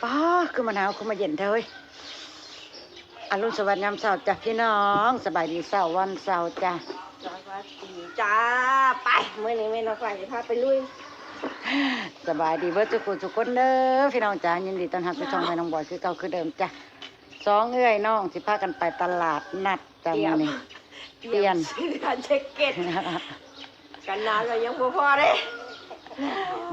ป้าคือมะนาวคือมาเย็นเถอะอรุณสวัสดิ์ยามเช้าจ้ะพี่น้องสบายดีเช้าวันเช้าจ้ะสวัสดีจ้าไปเมื่อนี้แม่น้องฝ่ายจะพาไปลุยสบายดีเบิดทุกคนเด้อพี่น้องจ้ายินดีต้อนรับสู่ช่องแม่น้องบอยคือเก่าคือเดิมจ้ะสองเอื้อยน้องสิพากันไปตลาดนัดจ้ะมื้อนี้เปลี่ยน การแจ็คเก็ตกันนานแล้วยังบ่พอเลย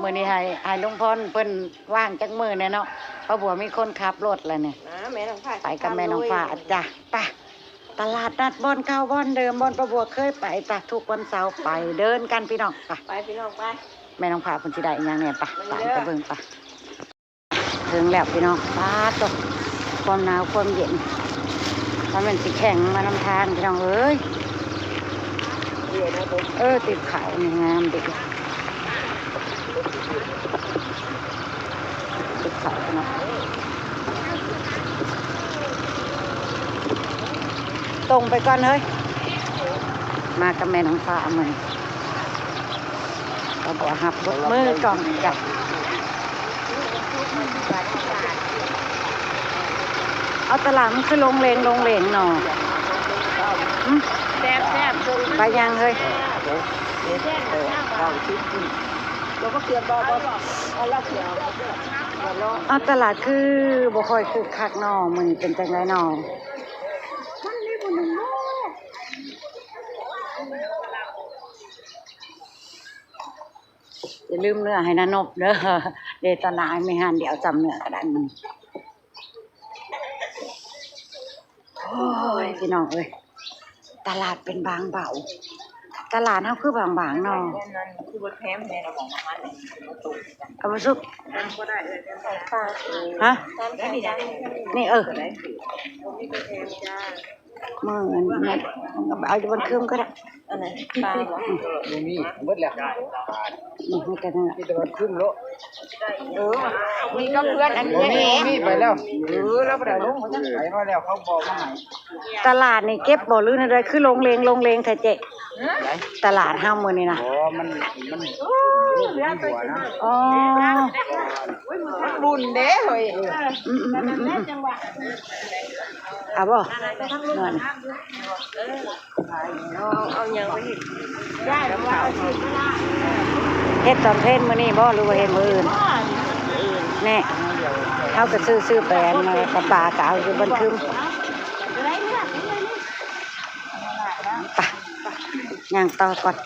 มื้อนี้ให้ลุงพรเพิ่นว่างจักมื้อแน่เนาะเพราะบัวมีคนขับรถแล้วเนี่ย นะแม่น้องฝ่าย ไปกับแม่น้องฟ้าจ้ะไปตลาดนัดบ่อนเก่าบ่อนเดิมบ่อนประบัวเคยไปจ้ะทุกวันเสาร์ไปเดินกันพี่น้องไป ไปพี่น้องไป แม่น้องฟ้าเพิ่นสิได้อิหยังเนี่ยไปตามไปเบิ่งไปถึงแล้วพี่น้องฟ้าตกความหนาวความเย็นมันเป็นสิแข็งมานำทางพี่น้องเอ้ยติดขาวนี่งามดิติดขาวพี่น้องตรงไปก่อนเฮ้ยมากับแม่น้องฟ้าเหมือนก็บอกหับมือกล่องจับเอาตลาดมันคือลงเลงหน่อแซ่บไปยังเฮ้ยเราก็เกียบบ่เอาละเกียบเอาตลาดคือบ่ค่อยคือคักหน่อมันเป็นจังไรหน่ออย่าลืมเนื้อให้นานบเด้อเดตนาไม่หันเดี๋ยวจำเนื้อก็ได้มันโอ้ยพี่น้องเอ้ยตลาดเป็นบางเบาตลาดเขาคือบางเนาะคือบนแพมแม่เราบอกมาเลยเอาไปซุกก็ได้เลยปลาฮะนี่นี่เป็นแพมจ้ามือนี่เอาอยู่บนเครื่องก็ได้อันไหนปลาตรงนี้หมดแล้วนี่ให้กันนะที่ตะวันขึ้นโลมีก็เพื่อนอันนี้นี่ไปแล้วแล้วไปลงเขาจะไหนมาแล้วเขาบอกมาไหนตลาดนี่เก็บบ่ลื่นอะไรคือลงเลงแท้เจ๊ตลาดห้ามมือนี่นะมันหัวนะอ๋อบุญเด้เฮ้ยเอาบ่นอนเอายังไปได้แล้วว่าเฮ็ดตอนเพลนมื้อนี้บ่หรือว่าเฮ็ดมื้ออื่นแน่เฮาก็ซื้อแปลนมากับปลากะเอาอยู่บนคืมไปย่างต่อก่อน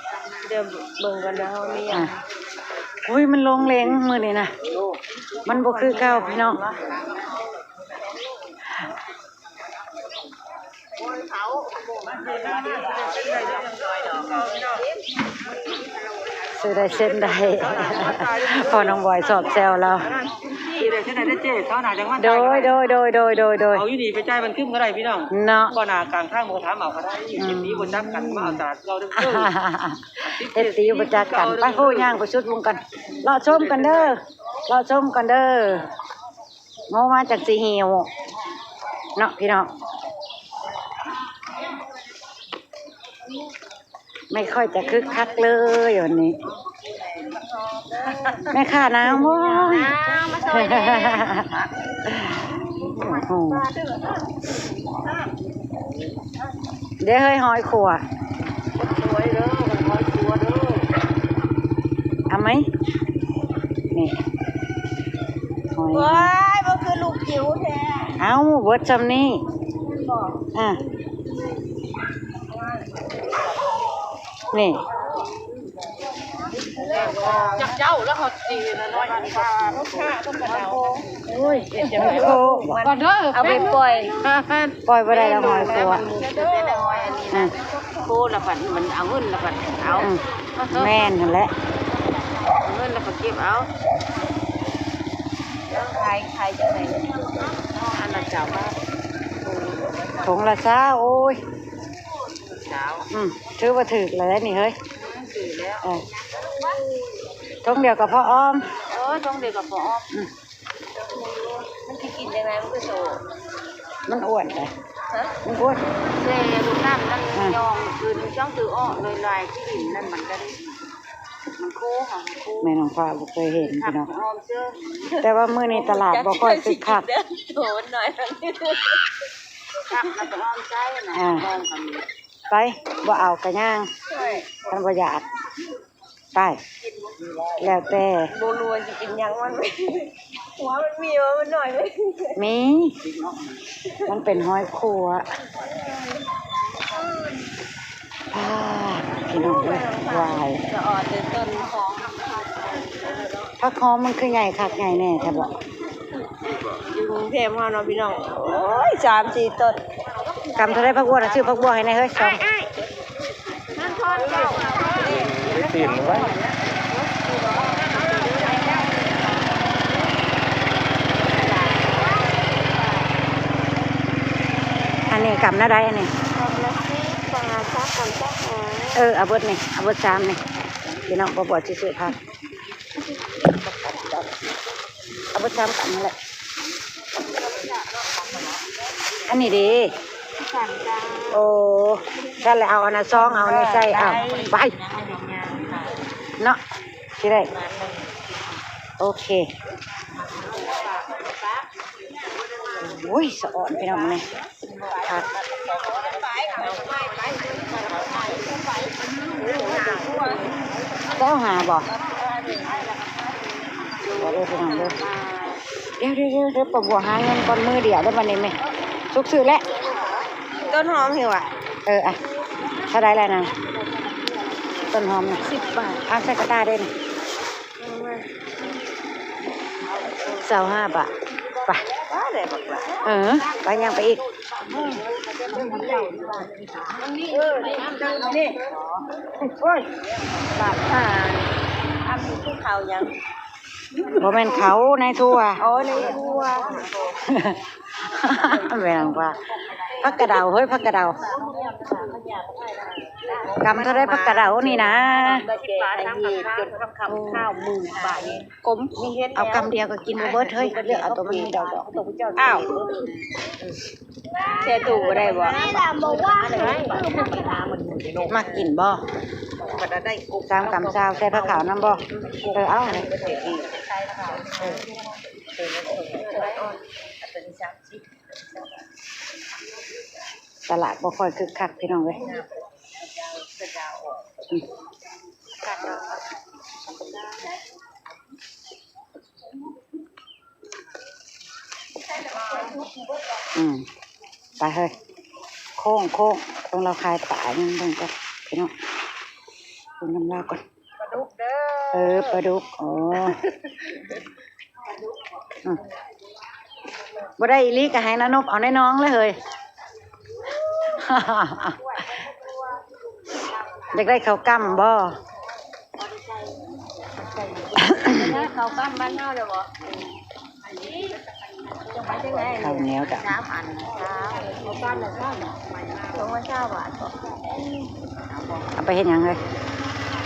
เดี๋ยวเบิ่งกันแล้วมีอุ้ยมันลงเลงมื้อนี้นะมันบ่คือเก่าพี่น้องซื้อได้เส้นได้พอน้องบอยสอบแซวเราได้เส้นได้เจ๊เขาหนาจังว่าโดยเอาอยู่ดีไปจ่ายมันขึ้นก็ได้พี่น้องเนาะบ่หนากลางข้างบ่ถามเอาก็ได้เฮ็ดตีบ่จักกันมาเอาตลาดเราเด้อเฮ็ดตีบ่จักกันไปโหย่างไปชุดวงกันรอชมกันเด้อโง่มาจากสิหิวเนาะพี่น้องไม่ค่อยจะคึกคักเลยวันนี้แม่ข้าน้ำว้ยเดี๋ยวเฮ้ยหอยขัวสวยเด้อหอยขัวเด้อเอาไหมนี่หอยว้ายมันคือลูกจิ๋วแท้เอาเบิดจำนี่นี่จับเจ้าแล้วเขาตีนะน้อยปลาลูกค้าต้องกระเดาโอ้ยจะไม่โคก่อนเด้อเอาไปปล่อยไปได้แล้วหอยขัวโคละผัดมันเอาเงินละผัดเอาแม่นนั่นแหละเงินละผัดเก็บเอาใครจะไหนอันนั้นเจ้ามาถุงละซาโอ้ยเจ้าถือว่าถึกเลยนี่เฮ้ยถือแล้วถุงเดียวกับพ่ออ้อมถุงเดียวกับพ่ออ้อมมันกินยังไงมันก็โตมันอ้วนเลยมันอ้วนเซ่ดูน้ำนั่นยองคืนช่องตืออ้อเลยลายที่หินนั่นมันก็ได้ มันโค้งค่ะมันโค้ง แม่น้องฟ้าบ่เคยเห็นพี่น้อง หอมเชื่อ แต่ว่ามื้อนี้ตลาดบ่ค่อยคึกคัก โถนหน่อยครับมันจะหอมใจนะหอมกัน ไปบ่เอากระย่างกันบ่อยากไปแล้วแต่ โบรัวจะกินยังมันหัวมันมีว่ามันหน่อยไหม มีมันเป็นห้อยครัวพี่น้องเอ้ยวาย จะอ่อนเดินต้นของ ผักหอมมันคือใหญ่คักใหญ่แน่แท้บ่ อยู่กรุงเทพเราเนาะพี่น้องโอ้ย3-4ต้น กำเท่าไรผักบัวน่ะซื้อผักบัวให้แน่เฮ้ยสอง นั่นทอดเจ้า ตีนไว้ อันนี้กำหน้าได้อันนี้ ทำละสิปลาซักกันซักหา เอาเบิดนี่เอาเบิด3นี่พี่น้องบ่บ่สิซื้อผักเอาเบิด3กำนั่นแหละอันนี้ดี สั่งจ้า โอ้ถ้าแล้วเอาอันนั้นซองเอาในใส่เอาไปเนาะสิได้โอเคโอ้ยสะอ่อนพี่น้องนี่ครับเจ้าหาบ่บ่ได้พี่น้องเด้อเดี๋ยวปะบัวหาเงินก่อนมือเดียวได้บัดนี้แม่สุกซื้อแล้ว ต้นหอมหิวอ่ะ อ่ะเท่าไรแล้วนะต้นหอมนะ 10 บาท เอาใส่กระตาได้นะ25 บาทไป ว่าเลยบอกว่า ไปยังไปอีก นี่โอ้ยบาททำมีภูเขายัง บ่แม่นเขาในทั่ว โอ้ในทัว แม่นว่าผักกระเดาเฮ้ยผักกระเดา กำเท่าไรผักกระเดานี่นะ 10 บาททำกับข้าวจนทำข้าว10,000 บาทนี่กลมมีเฮ็ด เอากำเดียวก็กินบ่เบิดเฮ้ยเลือกเอาตัวมันมีดอก อ้าวแช่ตู้บ่ได้บ่ มากินบ่3 กำซาวใส่ผักขาวน้ำบ่เอาเลยตลาดบ่ค่อยคึกคักพี่น้องเว้ยไปเฮ้ยโค้งตรงเราคายป่ายังเบิ่งก่อนพี่น้องดูน้ำลาวก่อน ปลาดุกเด้อ ปลาดุกบ่ได้อีหลีก็ให้นานบเอาในน้องเลยเฮ้ย อยากได้ข้าวกล้ำบ่ เขากำบ้านเฮาเด้อบ่จะไปจังได๋ ข้าวเหนียวจ้ะ 3 อันเขากำละเท่าลงมา20 บาทบ่ เอาไปเฮ็ดหยังเฮ้ย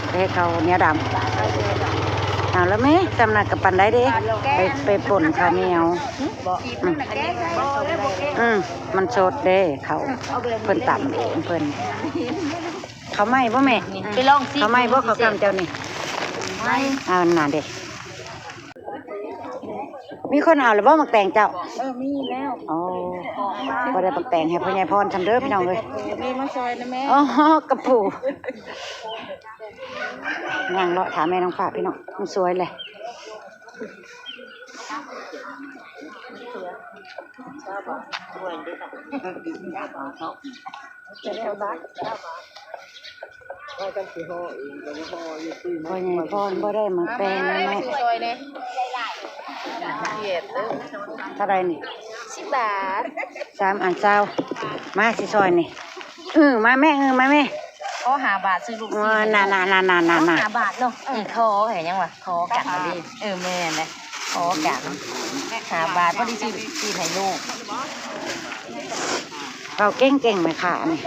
ไปเฮ็ดข้าวเหนียวดำเอาแล้วแม่จำนักกับปันได้เด้ไปป่นข้าวเหนียว มันสดเด้เขาเพิ่นตำเองเพิ่นเขาไม่บ่แม่ ไปลองสิ เขาไม่บ่เขากำเจ้านี่เอาน่ะเด้มีคนเอาหรือบ่มักแต่งเจ้า มีแล้ว อ๋อบ่ได้มักแต่งให้พ่อใหญ่พรซำเด้อพี่น้องเอ้ย มีมาซอยนะแม่ อ๋อกระปูย่างเลาะถามแม่น้องฟ้าพี่น้องมันสวยเลยพ่อใหญ่พรบ่ได้มักแต่งนะแม่ ซอยเนี่ยเฮ็ดเด้อ เท่าไรนี่ 10 บาท 3 อันเช้ามาสิซอยนี่มาแม่มาแม่ ขอ5 บาทซื้อลูก น่ะ 5 บาทเนาะขอเห็นยังวะขอกันดิแม่นเลยขอกัน5 บาทพอดีซื้อให้ลูก เราเก่งไหมค่ะนี่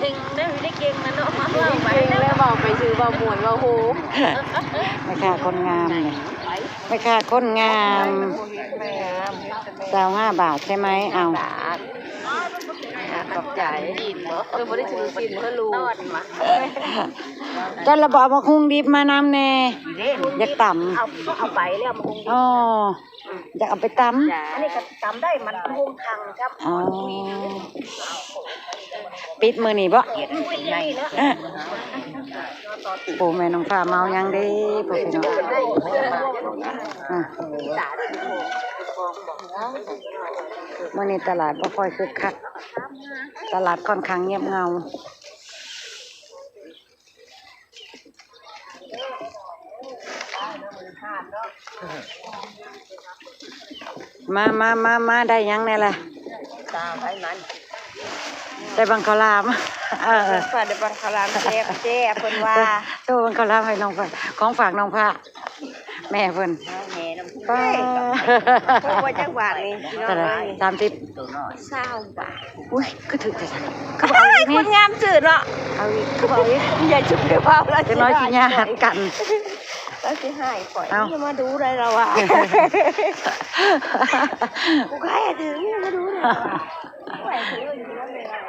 เก่งได้เก่งนะเนาะไปแล้วบอกไปซื้อบ่ม่วนบ่ฮู้ ไม่ค่ะคนงามเลยไม่ค่ะคนงาม25 บาทใช่ไหมเอา ขอบใจบ่ได้ถือสินเพิ่นรู้ จนระบอกมาคุงดิบมานำแน่อยากต่ำ เอาไปแล้วมันคง อ๋ออยากเอาไปตำ อันนี้ก็ตำได้มันคงทางครับ อ๋อปิดมือนี่บ่ปู่แม่น้องฟ้าเมายังเด้พ่อพี่น้องอ่ะมื้อนี้ตลาดบ่ค่อยคึกคักตลาดค่อนข้างเงียบเงามาได้ยังแน่ล่ะ ตามไปมัน ได้บังข้าวหลามฝากได้บังคลามเจ๊เพิ่นว่า ตู้บังข้าวหลามให้น้องฟ้าของฝากน้องฟ้าแม่เพิ่น แม่น้ำ ป้า เพราะว่าจังหวัดนี่พี่น้อง แต่ละ เอ้ย 30 20 บาท อุ้ยก็ถึกจะสั่ง เอ้ยคนงามจืดเนาะ เอาอีกคือบอกอีก อย่าจุดเดียวเปล่าแล้ว จะน้อยสิญาหันกัน แล้วสิหายข่อย เอ้า อย่ามาดูเลยเราอ่ะกูใครอะถึงอย่ามาดูเลยแหวนถืออยู่ที่นั่นเลยอะ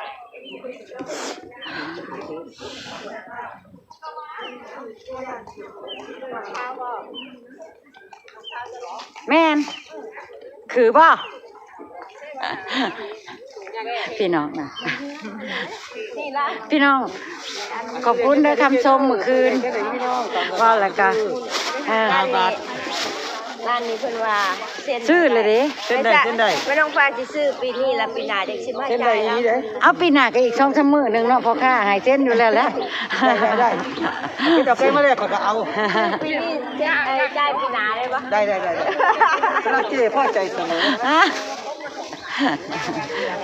แม่นคือบ่พี่น้องนะพี่น้องขอบคุณเด้อคำชมเมื่อคืนว่าแล้วก็ร้านนี้เพิ่นว่าเส้น ซื้อเลยเด้ ไม่ต้องฟ้าสิซื้อปีนี้ละปีหน้าเด็กสิมาจ่ายแล้ว เอาปีหน้าก็อีก2-3 มื้อหนึงเนาะพอค่าหายเส้นอยู่แล้วแหละ ได้พี่ต่อไปมาเลยก็เอา ปีนี้จ่ายปีหน้าได้ปะ ได้สำหรับเจ้พ่อใจเสมอ อ่ะ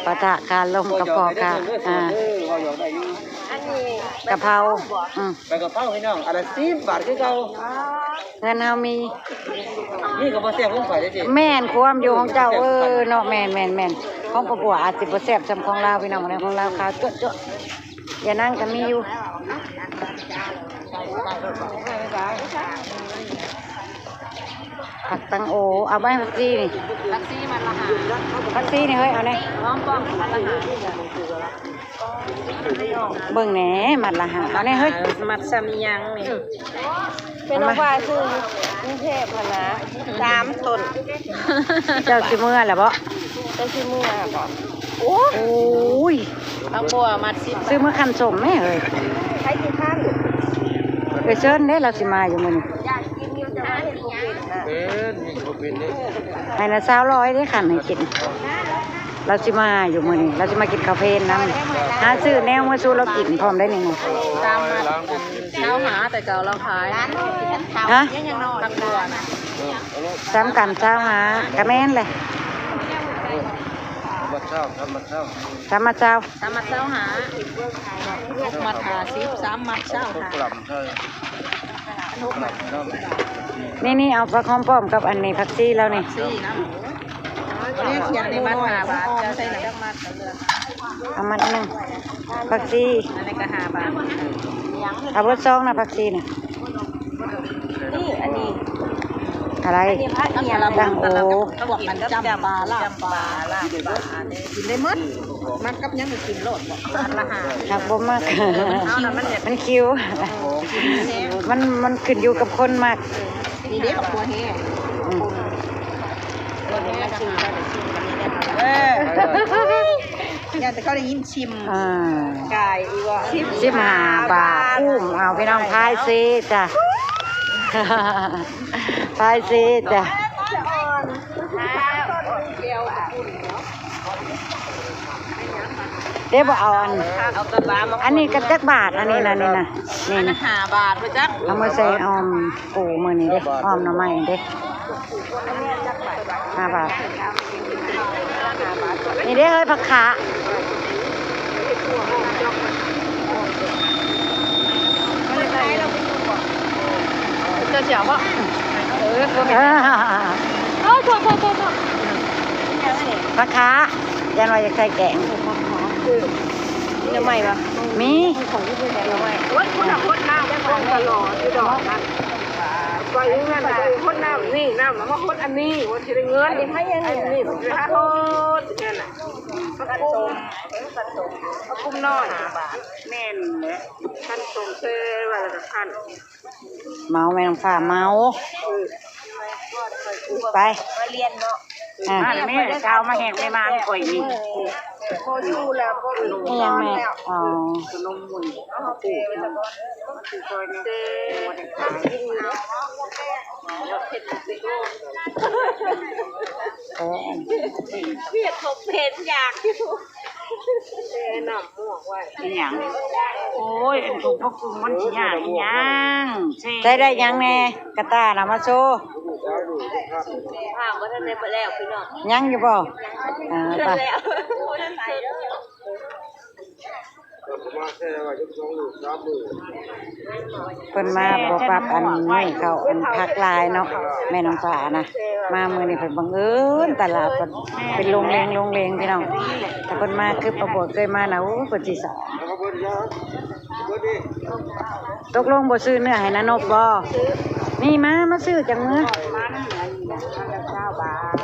ปะทะคาลมกระพอค่ะว่าอยู่ได้อยู่ อันนี้ กะเพราไปกับเป้าพี่น้องอะไร10 บาทคือเก่า เงินเฮามี นี่ก็บ่แซ่บลงไปได้จิ แม่นความอยู่ของเจ้าเนาะแม่นของปะบัวอาจสิบ่แซ่บซำของลาวพี่น้องในของลาวขาวเจ๊ะอย่านั่งก็มีอยู่ผักตังโอเอาไว้ผักซีนี่ แท็กซี่มันละหา ผักซีนี่เฮ้ยเอาแน่ น้องป้องมันละหา เบิ่งแหน่มัดละหาเอาแน่เฮ้ย มัดซามียังนี่เป็นน้องว่าคือกรุงเทพฯนะ3 ต้น เจ้าสิเมื่อล่ะบ่ เจ้าสิเมื่อบ่ โอ้ย บางบัวมัด10 ซื้อมาคันสมแม่เอ้ย ใช้กี่ท่าน ไปเชิญเด้เราสิมาอยู่มื้อนี้ อยากกินอยู่แต่ว่าเห็นบ่เป็นน่ะ เป็นนี่ ให้น่ะ200ได้คันให้กินเราสิมาอยู่มื้อนี้เราสิมากินกาแฟนำหาซื้อแนวมาสู่เรากินพร้อมได้นี่ไง ตามมาเช้าหาแต่เก่าเราขายร้าน ฮะ ยังนอนตักบัวน่ะ ซ้ำกันซ้ำหากระแม่นเลย มาเช้าทำมาเช้า ซ้ำมาเจ้า ตามมาเช้าหา6 มัดหา10 3 มัดเช้าหาก ล่ำใช่กล่ำเนาะ นี่เอาผักหอมป้อมกับอันนี้ผักชีแล้วนี่ 4น้ำเรียกเขียนในมัด5 บาทจะใส่น้ำมัดเลือ เอามันหนึงผักชี อันนี้ก็5 บาท เอาเบดซองนะผักชีน่ะ นี่อันนี้ อะไร พระเอียระ ดังโอ เขาบอกมันจำปลาลาบปลาเนี่ยกินได้หมดมันกับยังกินโลดบ่อันละ5 หักบ่มาก มันคิว มัน มันขึ้นอยู่กับคนมาก นี่เด็กกับตัวแห้ง อืม อยากจะเขาได้ยินชิม อ่าก ายอีว่า 15 บาทอุ้มเอาพี่น้องพายซีจ้ะ พายซีจ้ะเดี๋ยวบอกเอาอัน เอากระบะมา อันนี้กระจักบาทอันนี้นะนี่นะนี่นะ 5 บาทไปจัก เอามาใส่ออมปูมือนี่เด้ออมหน่อไม้เด้5 บาทนี่เด้อเฮ้ยผักขาจะเสียวบ่ผักขายันว่าอยากใส่แกง จะใหม่ปะ มี ของที่เป็นแบบใหม่โอ้ยคุณหน้าได้ฟังตลอดที่ดอกนั้นก็อย่างนั้นน่ะคนน้ำนี่น้ำแล้วก็คนอันนี้วันที่ได้เงินอันนี้ให้ยังไงนี่ผมจะหาโทษนั่นน่ะ ขั้นตรงเขากุ้งน้อยบาท แม่นเลยขั้นตรงเซ่ว่าแล้วก็ขั้น เมาแม่น้องฟ้าเมาไป มาเรียนเนาะ อ่ะ มาแล้วแม่เช้ามาแหกไม่มาก่อยนี่ โคชูแล้วก็ นี่ยังแม่อ๋อ ขนมมุนเอาเซ่ไปแล้วก็คือก่อยนี่เซ่บ่ได้ขายแล้วเฮ็ดสิโอ้ เพียรทบเพนอยากอยู่ เซ่น้ำม่วงไว้อีหยังโอ้ยอันถูกพวกกูมันสิยากอีหยังเซ่ ใช้ได้ยังแน่กระตาน่ะมาโชว์ ถามว่าท่านได้มาแล้วพี่น้อง ยังอยู่บ่ไป แล้วท่านไปแล้ว เพิ่นมาบ่ปรับอันนี้เขาอันพักลายเนาะแม่น้องฟ้านะมามื้อนี้เพิ่นบังเอิญตลาดเพิ่นเป็นโรงแรมพี่น้องแต่เพิ่นมาคือประบ่เคยมานะโอ้เพิ่นสิสอนตกลงบ่ซื้อเนื้อให้นานบบ่นี่มาซื้อจังมื้อ มันเหลืออยู่นะมันละ9 บาท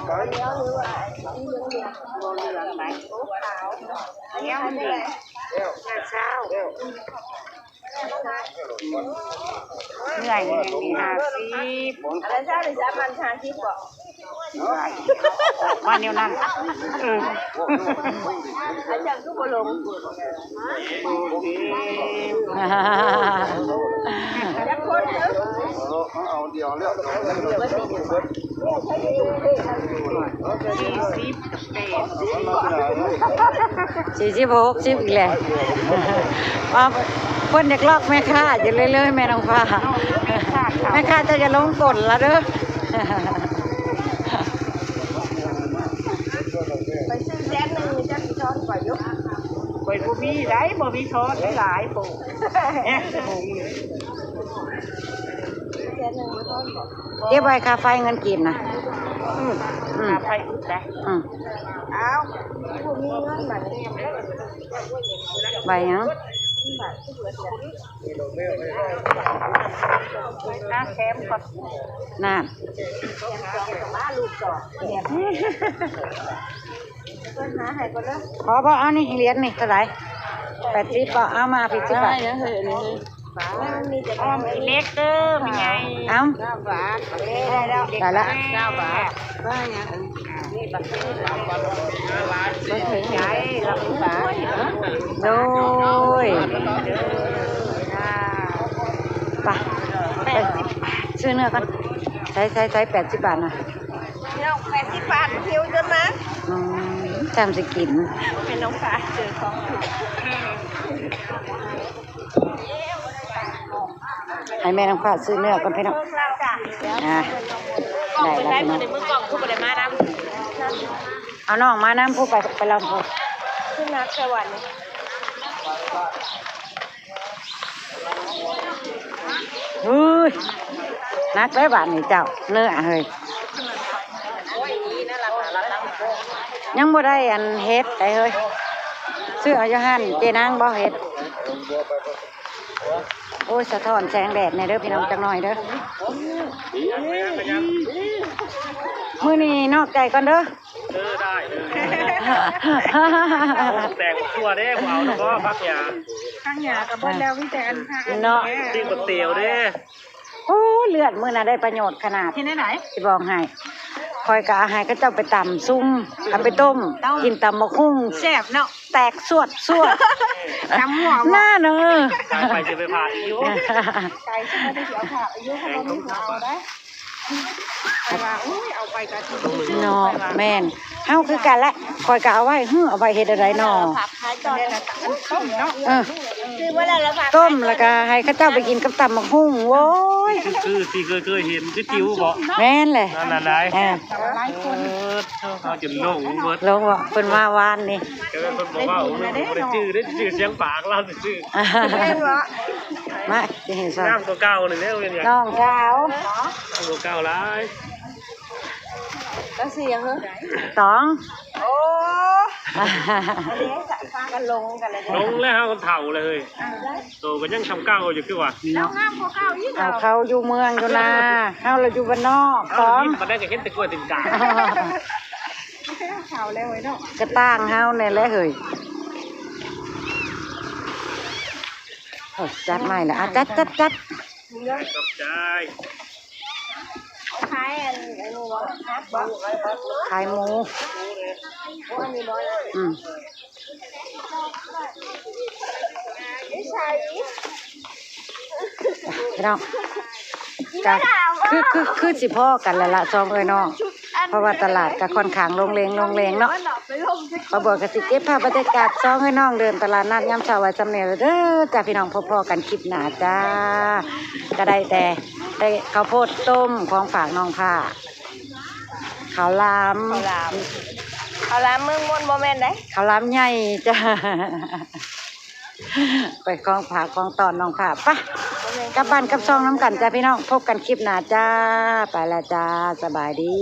บ่เหลืองไหมโอ้ขาวอันนี้มันดีเช้าเหนื่อยยังมี50 อะไรใช่หรือจะมันทางที่บอก มาเนียวนั่น อาจารย์ก็บ่ลงจักคนเด้อ เอาเดี๋ยวเลือก 46 10อีกแล้วว่าเพิ่นอยากลอกแม่ค้าอยู่เรื่อยๆแม่น้องฟ้าแม่ค้าจะลงกลละเด้อ ไปซื้อแสนนึงจะสิช้อนกว่ายุ ไปบ่มีได้บ่มีช้อนหลายปู่ เก็บไว้ค่าไฟเงินกินนะ หาไปอุดได้ อ้าวบ่มีเงินบัดนี้ ใบยัง แคมก่อน น่า มาลูกต่อเนี่ยเพิ่นหาให้ก่อนเด้อ ขอบ่เอานี่เหรียญนี่เท่าไหร่80บ่เอามาผิด10บาท มันมีแต่ อ้อมอีเล็กเด้อเป็นไง เอา 9 บาทได้แล้ว ได้ละ 9 บาท ว่าหยังนี่บักนี้เราบ่ ถึงใจเราบาท โดยไปซื้อเนื้อกันใช้80 บาทนะ พี่น้อง80 บาทหิวจนมา จำสิกิน เป็นน้องฟ้าเจอของถูก ให้แม่น้องฟ้าซื้อเนื้อก่อนพี่น้อง เราจ้ะ ได้แล้วพี่น้อง ในมือกล่องคือบ่ได้มานํ เอาน้องมาน้ำพูดไปลองพูด คือนักสวรรค์ เฮ้ยนักได้บาทนี่เจ้าเนื้อเฮ้ย โอ้ยดีนะรับตั้ง ยังบ่ได้อันเฮ็ดได้เฮ้ยซื้อเอาอยู่หั่นเจนางบ่เฮ็ดโอ้ยสะท้อนแสงแดดในเด้อพี่น้องจังหน่อยเด้อมื้อนี้นอกใจก่อนเด้อ ได้แต่งตัวเด้บ่เอาแล้วก็พักยา ข้างหยากับเบิ้ลแล้วพี่แจนค่ะ เนาะ ติ้งก๋วยเตี๋ยวเด้ โอ้เลือดมื้อน่ะได้ประโยชน์ขนาด ที่ไหน สิบอกให้คอยกะให้ก็เจ้าไปตำซุ่มเอาไปต้ม กินตำมะคุ้ง แซ่บเนาะ แตกสวดจำหัว หน้าเนอะ ไปจะไปผ่าอีก ไก่ใช่ไหมที่เสียวค่ะอายุเขาไม่เอาได้ไปว่าอุ้ยเอาไปกันที่ เนาะแม่นเฮาคือกันละคอยกะเอาไว้เอาไว้เฮ็ดอะไรเนาะ ผักขายจอด ต้มเนาะ คือว่าแล้วผัก ต้มแล้วก็ให้เขาเจ้าไปกินกับตำมะคุ้งโว้ย คือที่เคยเห็นคือจิ๋วบ่ แม่นเลย นั่นได้ หลายคน เขาจนโล่งเบิด ลงว่าเพิ่นมาวานนี่ ก็เป็นคนบอกว่าโอ้ไม่ได้ชื่อเสียงปากเราชื่อ มาสิเห็นซะ น้ำตัวเก่าเลยเนี่ยเป็นอย่าง น้องสาว น้ำตัวเก่าร้าย ก็เสียงเหรอ ตอง โอ้อันนี้พากันลงกันเลย ลงแล้วเขาเถ่าเลยโตก็ยังทำเก่าอยู่คือว่า เนาะเอาเขาอยู่เมืองอยู่นาเฮาเราอยู่บ้านนอกตอง มาได้ก็เห็นแต่กล้วยติ่งกา ข่าวแล้วไว้เนาะ กระตั้งเฮาเนี่ยแหละเฮ้ยโอ้จัดใหม่ละอ่ะจัด ขายอันนี้บ่ครับบ่ ขายหมูอืมพี่น้องคือสิพ่อกันแล้วละซองเอ้ยน้องเพราะว่าตลาดก็ค่อนข้างลงเลงเนาะพอบอกกสิเก็บภาพบรรยากาศซองเอ้ยน้องเดินตลาดนัดยามเช้าไว้จำเนี่ยเด้อจ้าพี่น้องพ่อๆกันคลิปหน้าจ้าก็ได้แต่ได้ข้าวโพดต้มของฝากน้องผ้าข้าวหลาม เอาละมึงมนต์บ่แม่นได้ ข้าวหลามใหญ่จ้าไปกองผากองตอนน้องผาปะกลับบ้านกับซองน้ำกันจ้าพี่น้องพบกันคลิปหน้าจ้าไปละจ้าสบายดี